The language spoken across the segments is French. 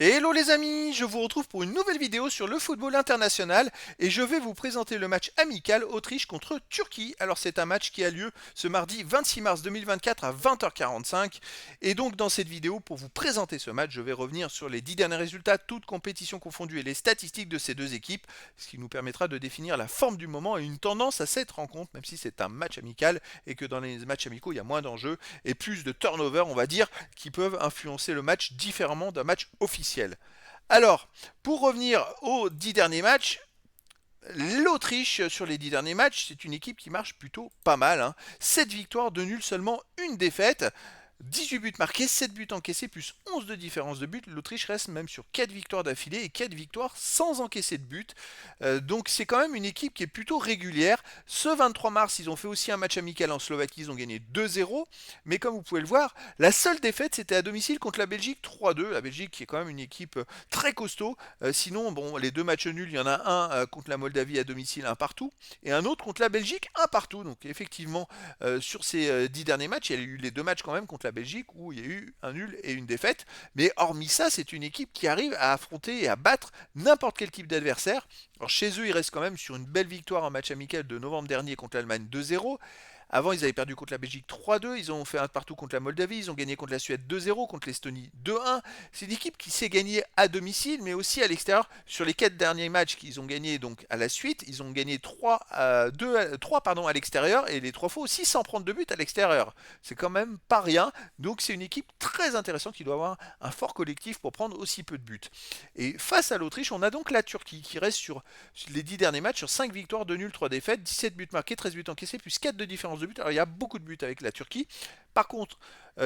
Hello les amis, je vous retrouve pour une nouvelle vidéo sur le football international et je vais vous présenter le match amical Autriche contre Turquie. Alors c'est un match qui a lieu ce mardi 26 mars 2024 à 20h45 et donc dans cette vidéo pour vous présenter ce match je vais revenir sur les 10 derniers résultats, toutes compétitions confondues et les statistiques de ces deux équipes, ce qui nous permettra de définir la forme du moment et une tendance à cette rencontre même si c'est un match amical et que dans les matchs amicaux il y a moins d'enjeux et plus de turnover on va dire qui peuvent influencer le match différemment d'un match officiel. Alors, pour revenir aux 10 derniers matchs, l'Autriche sur les 10 derniers matchs, c'est une équipe qui marche plutôt pas mal, hein. 7 victoires, 2 nuls, seulement une défaite. 18 buts marqués, 7 buts encaissés, plus 11 de différence de but. L'Autriche reste même sur 4 victoires d'affilée et 4 victoires sans encaisser de but. Donc c'est quand même une équipe qui est plutôt régulière. Ce 23 mars, ils ont fait aussi un match amical en Slovaquie, ils ont gagné 2-0. Mais comme vous pouvez le voir, la seule défaite, c'était à domicile contre la Belgique 3-2. La Belgique qui est quand même une équipe très costaud. Sinon, bon, les deux matchs nuls, il y en a un contre la Moldavie à domicile, un partout, et un autre contre la Belgique, un partout. Donc effectivement, sur ces 10 derniers matchs, il y a eu les deux matchs quand même contre la Belgique où il y a eu un nul et une défaite. Mais hormis ça, c'est une équipe qui arrive à affronter et à battre n'importe quel type d'adversaire. Alors chez eux, ils restent quand même sur une belle victoire en match amical de novembre dernier contre l'Allemagne 2-0. Avant, ils avaient perdu contre la Belgique 3-2, ils ont fait un partout contre la Moldavie, ils ont gagné contre la Suède 2-0, contre l'Estonie 2-1. C'est une équipe qui sait gagner à domicile, mais aussi à l'extérieur. Sur les 4 derniers matchs qu'ils ont gagnés donc à la suite, ils ont gagné 3 à l'extérieur, et les 3 fois aussi sans prendre de but à l'extérieur. C'est quand même pas rien, donc c'est une équipe très intéressante qui doit avoir un fort collectif pour prendre aussi peu de buts. Et face à l'Autriche, on a donc la Turquie qui reste sur les 10 derniers matchs sur 5 victoires, 2 nuls, 3 défaites, 17 buts marqués, 13 buts encaissés, plus 4 de différence de but. Alors il y a beaucoup de buts avec la Turquie. Par contre,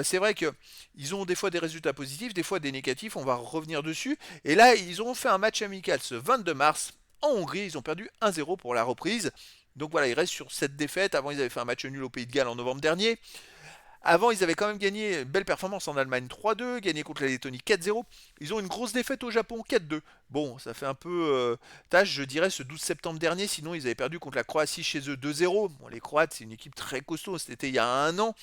c'est vrai qu'ils ont des fois des résultats positifs, des fois des négatifs, on va revenir dessus. Et là, ils ont fait un match amical ce 22 mars en Hongrie, ils ont perdu 1-0 pour la reprise. Donc voilà, ils restent sur cette défaite. Avant, ils avaient fait un match nul au Pays de Galles en novembre dernier. Avant, ils avaient quand même gagné une belle performance en Allemagne 3-2, gagné contre la Lettonie 4-0. Ils ont une grosse défaite au Japon 4-2. Bon, ça fait un peu tâche, je dirais, ce 12 septembre dernier. Sinon, ils avaient perdu contre la Croatie chez eux 2-0. Bon, les Croates, c'est une équipe très costaud. C'était il y a un an.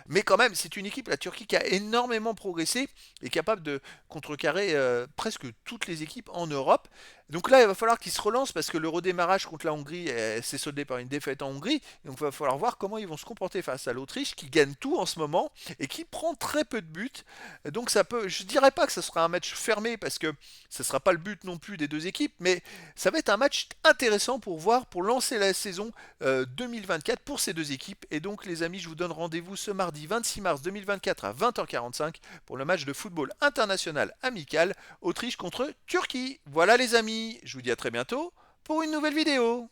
Mais quand même, c'est une équipe, la Turquie, qui a énormément progressé et capable de contrecarrer presque toutes les équipes en Europe. Donc là, il va falloir qu'ils se relancent parce que le redémarrage contre la Hongrie s'est soldé par une défaite en Hongrie. Donc il va falloir voir comment ils vont se comporter face à l'Autriche qui gagne tout en ce moment et qui prend très peu de buts. Donc ça peut, je dirais pas que ce sera un match fermé parce que ce sera pas le but non plus des deux équipes, mais ça va être un match intéressant pour voir, pour lancer la saison 2024 pour ces deux équipes. Et donc les amis, je vous donne rendez-vous ce mardi 26 mars 2024 à 20h45 pour le match de football international amical Autriche contre Turquie. Voilà les amis, je vous dis à très bientôt pour une nouvelle vidéo.